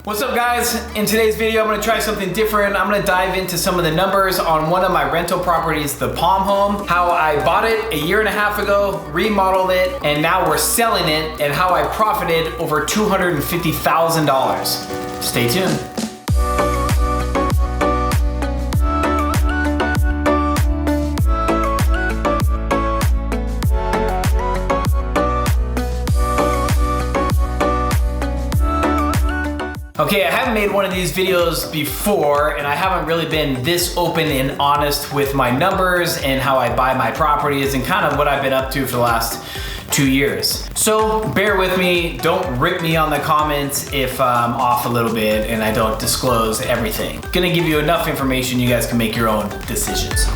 What's up guys? In today's video, I'm gonna try something different. I'm gonna dive into some of the numbers on one of my rental properties, the Palm Home, how I bought it a year and a half ago, remodeled it, and now we're selling it, and how I profited over $250,000. Stay tuned. Okay, I haven't made one of these videos before, and I haven't really been this open and honest with my numbers and how I buy my properties and kind of what I've been up to for the last 2 years. So bear with me, don't rip me on the comments if I'm off a little bit and I don't disclose everything. Gonna give you enough information you guys can make your own decisions.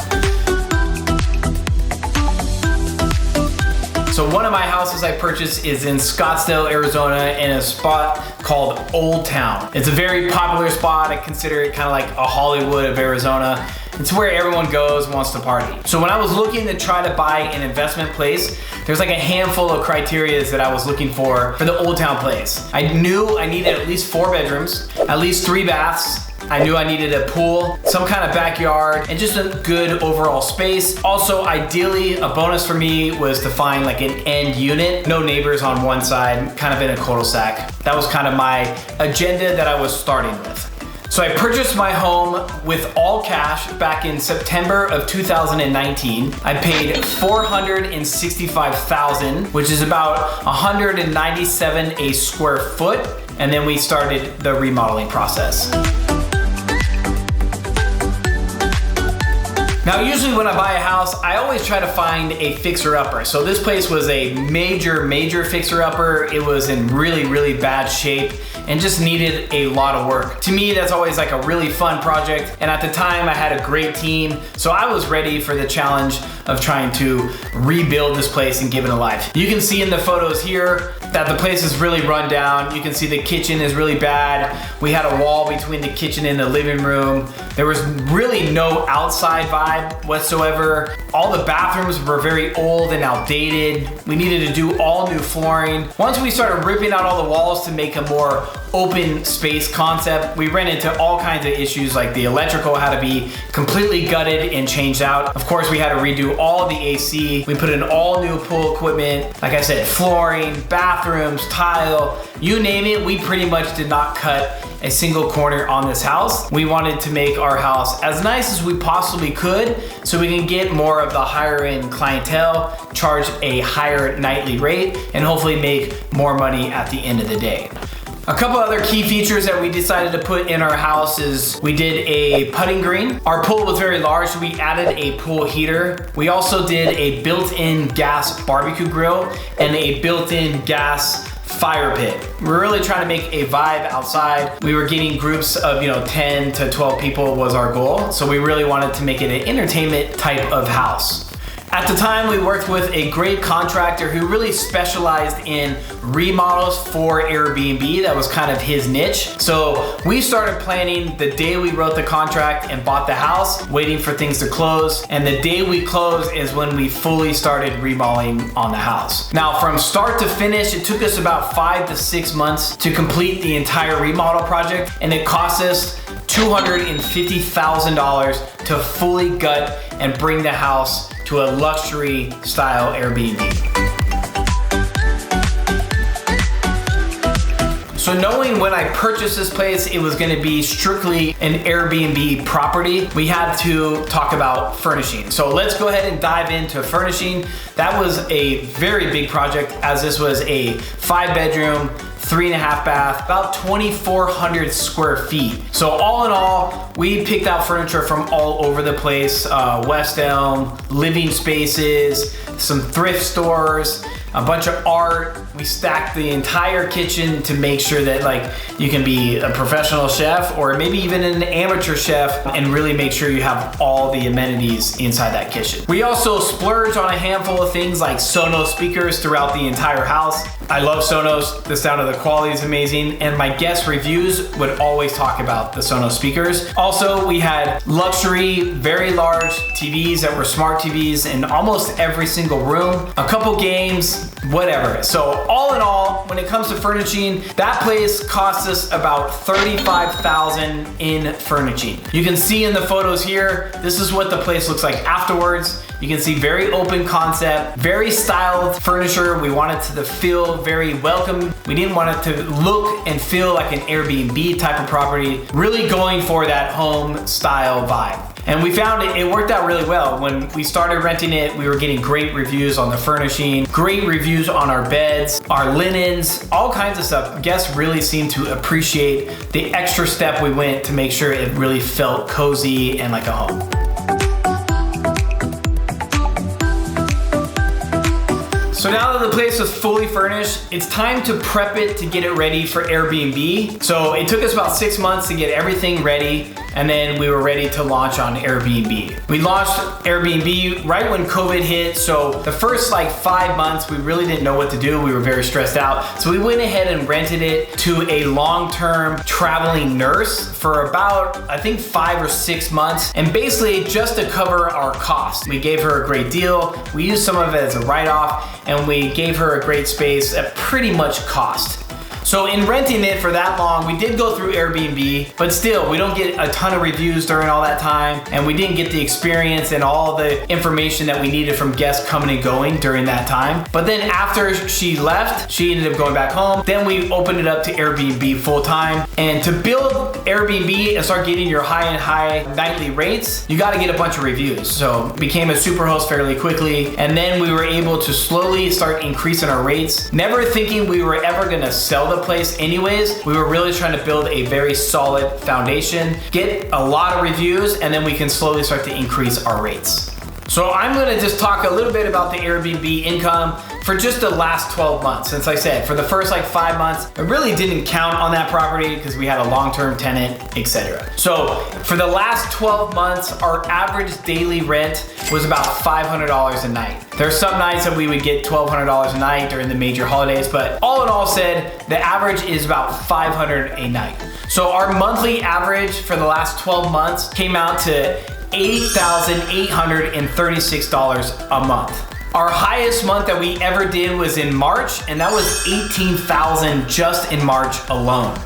So one of my houses I purchased is in Scottsdale, Arizona, in a spot called Old Town. It's a very popular spot. I consider it kind of like a Hollywood of Arizona. It's where everyone goes and wants to party. So when I was looking to try to buy an investment place, there's like a handful of criteria that I was looking for the Old Town place. I knew I needed at least 4 bedrooms, at least 3 baths. I knew I needed a pool, some kind of backyard, and just a good overall space. Also, ideally, a bonus for me was to find like an end unit, no neighbors on one side, kind of in a cul-de-sac. That was kind of my agenda that I was starting with. So I purchased my home with all cash back in September of 2019. I paid $465,000, which is about $197 a square foot, and then we started the remodeling process. Now, usually when I buy a house, I always try to find a fixer-upper. So this place was a major fixer-upper. It was in really bad shape and just needed a lot of work. To me, that's always like a really fun project. And at the time, I had a great team. So I was ready for the challenge of trying to rebuild this place and give it a life. You can see in the photos here that the place is really run down. You can see the kitchen is really bad. We had a wall between the kitchen and the living room. There was really no outside vibe whatsoever. All the bathrooms were very old and outdated. We needed to do all new flooring. Once we started ripping out all the walls to make a more open space concept, we ran into all kinds of issues, like the electrical had to be completely gutted and changed out. Of course, we had to redo all the AC. We put in all new pool equipment. Like I said, flooring, bathrooms, tile, you name it, we pretty much did not cut a single corner on this house. We wanted to make our house as nice as we possibly could so we can get more of the higher end clientele, charge a higher nightly rate, and hopefully make more money at the end of the day. A couple other key features that we decided to put in our house is we did a putting green. Our pool was very large, so we added a pool heater. We also did a built-in gas barbecue grill and a built-in gas fire pit. We're really trying to make a vibe outside. We were getting groups of 10 to 12 people was our goal. So we really wanted to make it an entertainment type of house. At the time, we worked with a great contractor who really specialized in remodels for Airbnb. That was kind of his niche. So we started planning the day we wrote the contract and bought the house, waiting for things to close. And the day we closed is when we fully started remodeling on the house. Now, from start to finish, it took us about 5 to 6 months to complete the entire remodel project, and it cost us $250,000 to fully gut and bring the house to a luxury style Airbnb. So knowing when I purchased this place, it was gonna be strictly an Airbnb property, we had to talk about furnishing. So let's go ahead and dive into furnishing. That was a very big project, as this was a 5-bedroom, 3.5 bath, about 2,400 square feet. So all in all, we picked out furniture from all over the place, West Elm, living spaces, some thrift stores, a bunch of art. We stacked the entire kitchen to make sure that you can be a professional chef or maybe even an amateur chef and really make sure you have all the amenities inside that kitchen. We also splurged on a handful of things like Sonos speakers throughout the entire house. I love Sonos. The sound of the quality is amazing, and my guest reviews would always talk about the Sonos speakers. Also, we had luxury, very large TVs that were smart TVs in almost every single room, a couple games, whatever. So all in all, when it comes to furnishing, that place cost us about $35,000 in furnishing. You can see in the photos here, this is what the place looks like afterwards. You can see very open concept, very styled furniture. We wanted to feel very welcome. We didn't want it to look and feel like an Airbnb type of property, really going for that home style vibe. And we found it worked out really well. When we started renting it, we were getting great reviews on the furnishing, great reviews on our beds, our linens, all kinds of stuff. Guests really seemed to appreciate the extra step we went to make sure it really felt cozy and like a home. So now that the place was fully furnished, it's time to prep it to get it ready for Airbnb. So it took us about 6 months to get everything ready, and then we were ready to launch on Airbnb. We launched Airbnb right when COVID hit, so the first like 5 months, we really didn't know what to do. We were very stressed out. So we went ahead and rented it to a long-term traveling nurse for about, I think 5 or 6 months, and basically just to cover our costs. We gave her a great deal. We used some of it as a write-off, and we gave her a great space at pretty much cost. So in renting it for that long, we did go through Airbnb, but still, we don't get a ton of reviews during all that time, and we didn't get the experience and all the information that we needed from guests coming and going during that time. But then after she left, she ended up going back home. Then we opened it up to Airbnb full time. And to build Airbnb and start getting your high nightly rates, you gotta get a bunch of reviews. So became a super host fairly quickly, and then we were able to slowly start increasing our rates, never thinking we were ever gonna sell the place anyways. We were really trying to build a very solid foundation, get a lot of reviews, and then we can slowly start to increase our rates. So I'm gonna just talk a little bit about the Airbnb income for just the last 12 months. Since I said, for the first like 5 months, I really didn't count on that property because we had a long-term tenant, etc. So for the last 12 months, our average daily rent was about $500 a night. There are some nights that we would get $1,200 a night during the major holidays, but all in all said, the average is about $500 a night. So our monthly average for the last 12 months came out to $8,836 a month. Our highest month that we ever did was in March, and that was $18,000 just in March alone.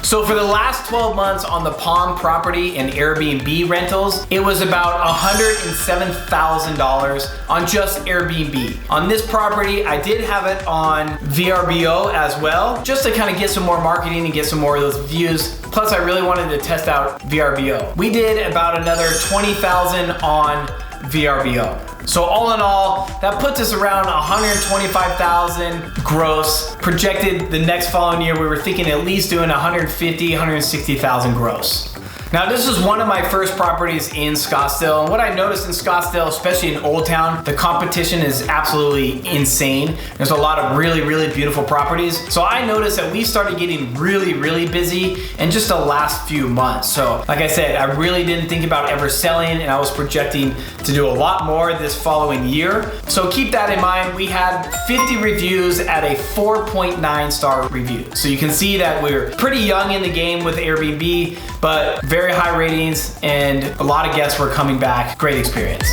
So for the last 12 months on the Palm property and Airbnb rentals, it was about $107,000 on just Airbnb. On this property, I did have it on VRBO as well, just to kind of get some more marketing and get some more of those views. Plus, I really wanted to test out VRBO. We did about another $20,000 on VRBO. So all in all, that puts us around $125,000 gross. Projected the next following year, we were thinking at least doing $150,000, $160,000 gross. Now this is one of my first properties in Scottsdale, and what I noticed in Scottsdale, especially in Old Town, the competition is absolutely insane. There's a lot of really beautiful properties. So I noticed that we started getting really busy in just the last few months. So like I said, I really didn't think about ever selling, and I was projecting to do a lot more this following year. So keep that in mind. We had 50 reviews at a 4.9 star review. So you can see that we're pretty young in the game with Airbnb, but very high ratings, and a lot of guests were coming back. Great experience.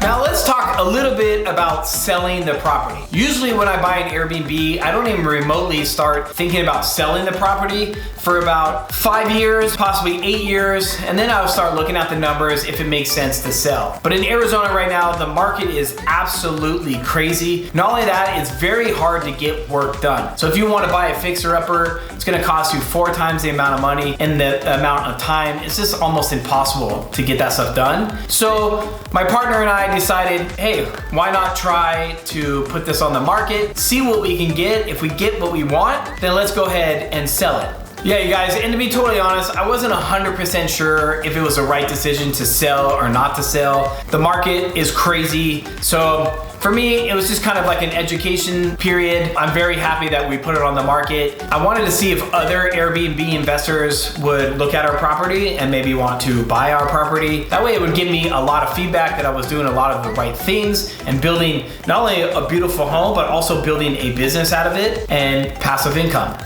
Now let's talk a little bit about selling the property. Usually when I buy an Airbnb, I don't even remotely start thinking about selling the property for about 5 years, possibly 8 years, and then I'll start looking at the numbers if it makes sense to sell. But in Arizona right now, the market is absolutely crazy. Not only that, it's very hard to get work done. So if you want to buy a fixer-upper, it's gonna cost you 4 times the amount of money and the amount of time. It's just almost impossible to get that stuff done. So my partner and I decided, hey, why not try to put this on the market, see what we can get. If we get what we want, then let's go ahead and sell it. Yeah, you guys, and to be totally honest, I wasn't 100% sure if it was the right decision to sell or not to sell. The market is crazy, so for me, it was just kind of like an education period. I'm very happy that we put it on the market. I wanted to see if other Airbnb investors would look at our property and maybe want to buy our property. That way it would give me a lot of feedback that I was doing a lot of the right things and building not only a beautiful home, but also building a business out of it and passive income.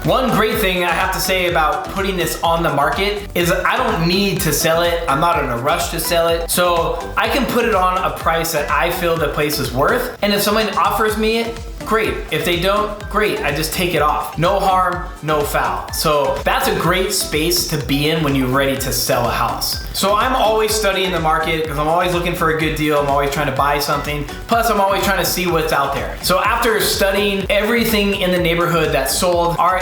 One great thing I have to say about putting this on the market is I don't need to sell it. I'm not in a rush to sell it. So I can put it on a price that I feel the place is worth. And if someone offers me it, great. If they don't, great. I just take it off. No harm, no foul. So that's a great space to be in when you're ready to sell a house. So I'm always studying the market because I'm always looking for a good deal. I'm always trying to buy something. Plus I'm always trying to see what's out there. So after studying everything in the neighborhood that sold, our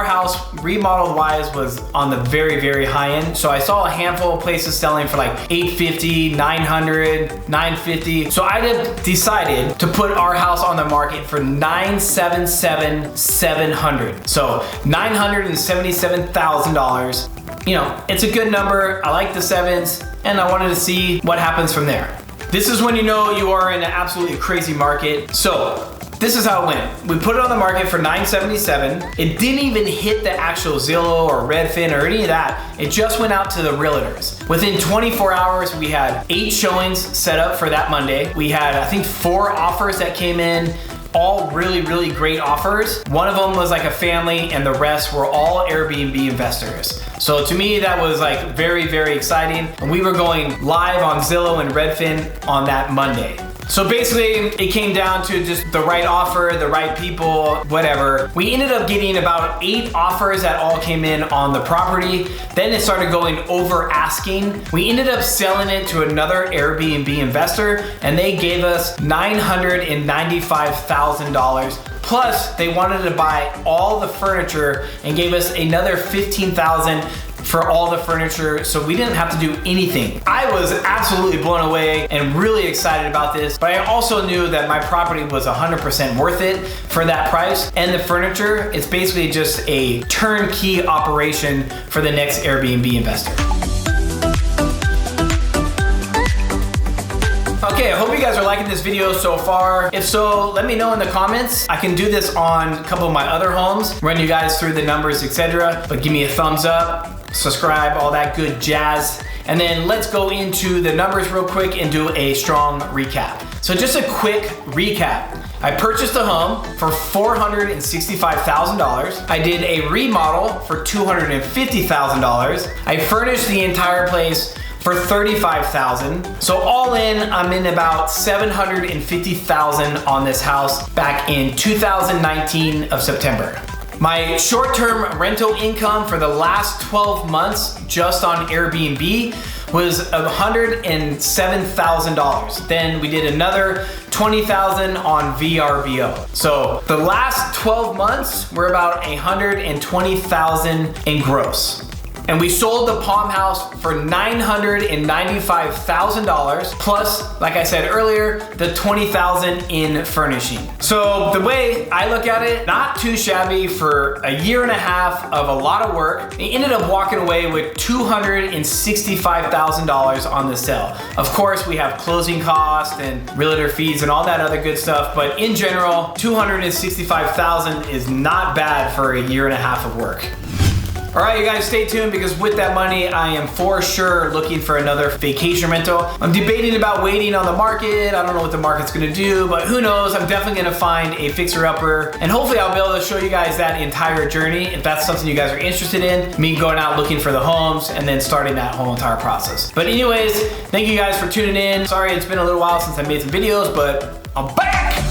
house remodeled wise was on the very, very high end. So I saw a handful of places selling for like $850, $900, $950. So I decided to put our house on the market for $977,700. So $977,000. You know, it's a good number. I like the sevens and I wanted to see what happens from there. This is when you know you are in an absolutely crazy market. So this is how it went. We put it on the market for $977,000. It didn't even hit the actual Zillow or Redfin or any of that. It just went out to the realtors. Within 24 hours, we had 8 showings set up for that Monday. We had, I think, 4 offers that came in. All really, really great offers. One of them was like a family and the rest were all Airbnb investors. So to me, that was like very, very exciting. And we were going live on Zillow and Redfin on that Monday. So basically, it came down to just the right offer, the right people, whatever. We ended up getting about 8 offers that all came in on the property. Then it started going over asking. We ended up selling it to another Airbnb investor and they gave us $995,000. Plus, they wanted to buy all the furniture and gave us another $15,000 for all the furniture, so we didn't have to do anything. I was absolutely blown away and really excited about this, but I also knew that my property was 100% worth it for that price. And the furniture, it's basically just a turnkey operation for the next Airbnb investor. Okay, I hope you guys are liking this video so far. If so, let me know in the comments. I can do this on a couple of my other homes, run you guys through the numbers, etc. But give me a thumbs up, subscribe, all that good jazz. And then let's go into the numbers real quick and do a strong recap. So just a quick recap. I purchased a home for $465,000. I did a remodel for $250,000. I furnished the entire place for $35,000. So all in, I'm in about $750,000 on this house back in 2019 of September. My short-term rental income for the last 12 months just on Airbnb was $107,000. Then we did another $20,000 on VRBO. So the last 12 months, we're about $120,000 in gross. And we sold the Palm House for $995,000 plus, like I said earlier, the $20,000 in furnishing. So the way I look at it, not too shabby for a year and a half of a lot of work. We ended up walking away with $265,000 on the sale. Of course, we have closing costs and realtor fees and all that other good stuff, but in general, $265,000 is not bad for a year and a half of work. All right, you guys, stay tuned because with that money, I am for sure looking for another vacation rental. I'm debating about waiting on the market. I don't know what the market's gonna do, but who knows? I'm definitely gonna find a fixer-upper, and hopefully I'll be able to show you guys that entire journey if that's something you guys are interested in, me going out looking for the homes and then starting that whole entire process. But anyways, thank you guys for tuning in. Sorry, it's been a little while since I made some videos, but I'm back!